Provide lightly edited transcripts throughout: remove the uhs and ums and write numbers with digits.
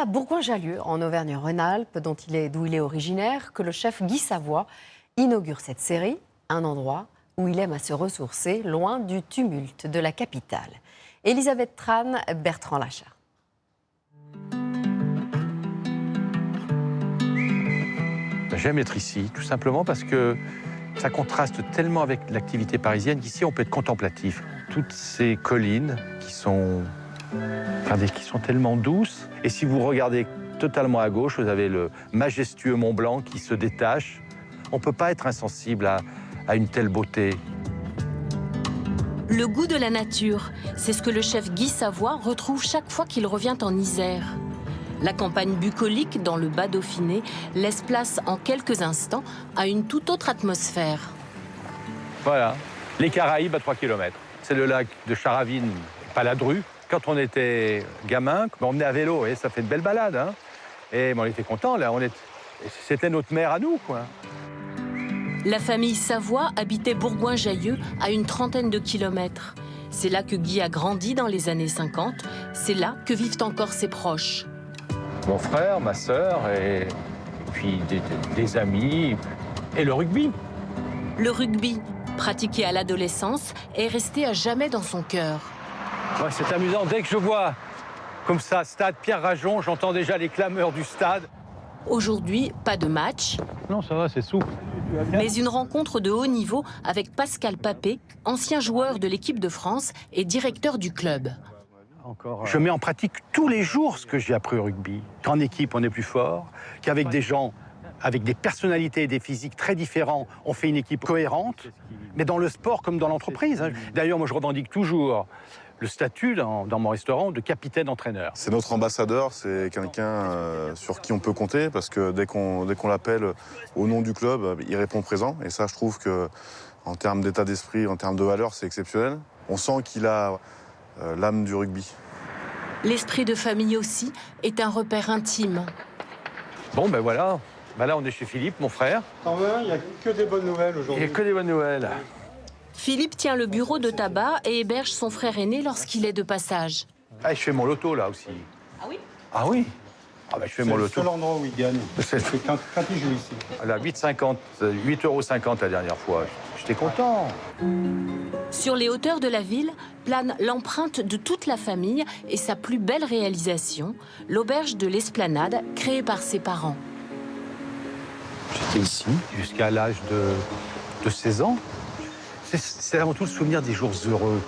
à Bourgoin-Jallieu, en Auvergne-Rhône-Alpes, d'où il est originaire, que le chef Guy Savoy inaugure cette série, un endroit où il aime à se ressourcer, loin du tumulte de la capitale. Elisabeth Tran, Bertrand Lachat. J'aime être ici, tout simplement parce que ça contraste tellement avec l'activité parisienne qu'ici on peut être contemplatif. Toutes ces collines qui sont tellement douces. Et si vous regardez totalement à gauche, vous avez le majestueux Mont Blanc qui se détache. On ne peut pas être insensible à une telle beauté. Le goût de la nature, c'est ce que le chef Guy Savoy retrouve chaque fois qu'il revient en Isère. La campagne bucolique dans le Bas-Dauphiné laisse place en quelques instants à une toute autre atmosphère. Voilà, les Caraïbes à 3 km. C'est le lac de Charavine, Paladru. Quand on était gamin, on venait à vélo, et ça fait de belles balades. Hein. Et on était contents, là. C'était notre mer à nous, quoi. La famille Savoy habitait Bourgoin-Jallieu à une trentaine de kilomètres. C'est là que Guy a grandi dans les années 50. C'est là que vivent encore ses proches. Mon frère, ma sœur, et puis des amis, et le rugby. Le rugby, pratiqué à l'adolescence, est resté à jamais dans son cœur. Ouais, c'est amusant. Dès que je vois comme ça, stade Pierre Rajon, j'entends déjà les clameurs du stade. Aujourd'hui, pas de match. Non, ça va, c'est souple. Mais une rencontre de haut niveau avec Pascal Papé, ancien joueur de l'équipe de France et directeur du club. Je mets en pratique tous les jours ce que j'ai appris au rugby. Qu'en équipe, on est plus fort, qu'avec des gens, avec des personnalités et des physiques très différents, on fait une équipe cohérente, mais dans le sport comme dans l'entreprise. Hein. D'ailleurs, moi, je revendique toujours le statut dans mon restaurant de capitaine-entraîneur. C'est notre ambassadeur, c'est quelqu'un sur qui on peut compter, parce que dès qu'on l'appelle au nom du club, il répond présent. Et ça, je trouve qu'en termes d'état d'esprit, en termes de valeur, c'est exceptionnel. On sent qu'il a l'âme du rugby. L'esprit de famille aussi est un repère intime. Bon, ben voilà. Ben là, on est chez Philippe, mon frère. T'en veux un? Il n'y a que des bonnes nouvelles aujourd'hui. Il n'y a que des bonnes nouvelles. Philippe tient le bureau de tabac et héberge son frère aîné lorsqu'il est de passage. Ah, je fais mon loto, là, aussi. Ah oui? Ah oui? Ah ben, je fais mon loto. C'est le seul endroit où il gagne. C'est quand il joue ici. À 8,50 € la dernière fois. J'étais content. Sur les hauteurs de la ville plane l'empreinte de toute la famille et sa plus belle réalisation, l'auberge de l'Esplanade, créée par ses parents. J'étais ici jusqu'à l'âge de 16 ans. C'est avant tout le souvenir des jours heureux.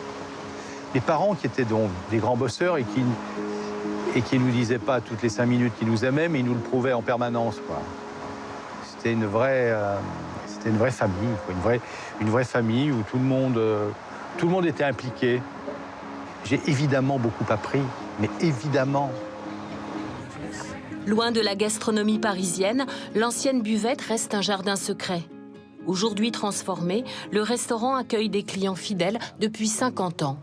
Les parents qui étaient donc des grands bosseurs et qui nous disaient pas toutes les 5 minutes qu'ils nous aimaient, mais ils nous le prouvaient en permanence, quoi. C'était une vraie famille, quoi. Une vraie famille où tout le monde était impliqué. J'ai évidemment beaucoup appris, mais évidemment. Loin de la gastronomie parisienne, l'ancienne buvette reste un jardin secret. Aujourd'hui transformé, le restaurant accueille des clients fidèles depuis 50 ans.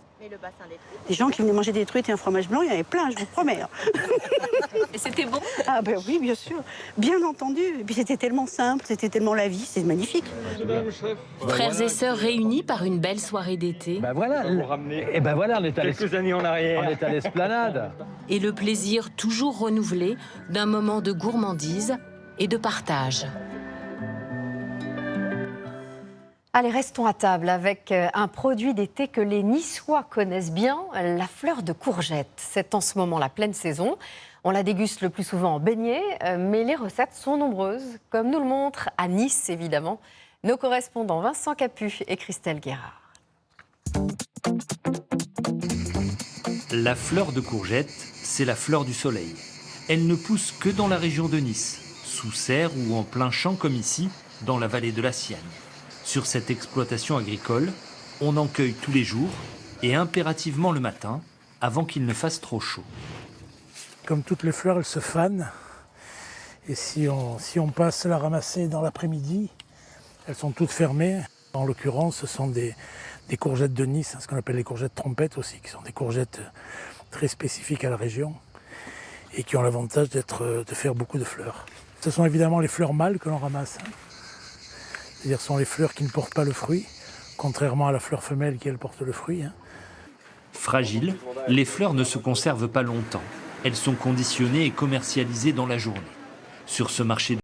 Des gens qui venaient manger des truites et un fromage blanc, il y en avait plein, je vous promets. Et c'était bon? Ah ben oui, bien sûr, bien entendu. Et puis c'était tellement simple, c'était tellement la vie, c'est magnifique. Frères et sœurs réunis par une belle soirée d'été. Ben voilà, et ben voilà, on est à Quelques années en arrière. On est à l'Esplanade. Et le plaisir toujours renouvelé d'un moment de gourmandise et de partage. Allez, restons à table avec un produit d'été que les Niçois connaissent bien, la fleur de courgette. C'est en ce moment la pleine saison. On la déguste le plus souvent en beignet, mais les recettes sont nombreuses, comme nous le montrent à Nice, évidemment, nos correspondants Vincent Capu et Christelle Guérard. La fleur de courgette, c'est la fleur du soleil. Elle ne pousse que dans la région de Nice, sous serre ou en plein champ comme ici, dans la vallée de la Siagne. Sur cette exploitation agricole, on en cueille tous les jours et impérativement le matin, avant qu'il ne fasse trop chaud. Comme toutes les fleurs, elles se fanent. Et si on passe la ramasser dans l'après-midi, elles sont toutes fermées. En l'occurrence, ce sont des courgettes de Nice, ce qu'on appelle les courgettes trompettes aussi, qui sont des courgettes très spécifiques à la région et qui ont l'avantage de faire beaucoup de fleurs. Ce sont évidemment les fleurs mâles que l'on ramasse. C'est-à-dire ce sont les fleurs qui ne portent pas le fruit, contrairement à la fleur femelle qui, elle, porte le fruit. Fragiles, les fleurs ne se conservent pas longtemps. Elles sont conditionnées et commercialisées dans la journée. Sur ce marché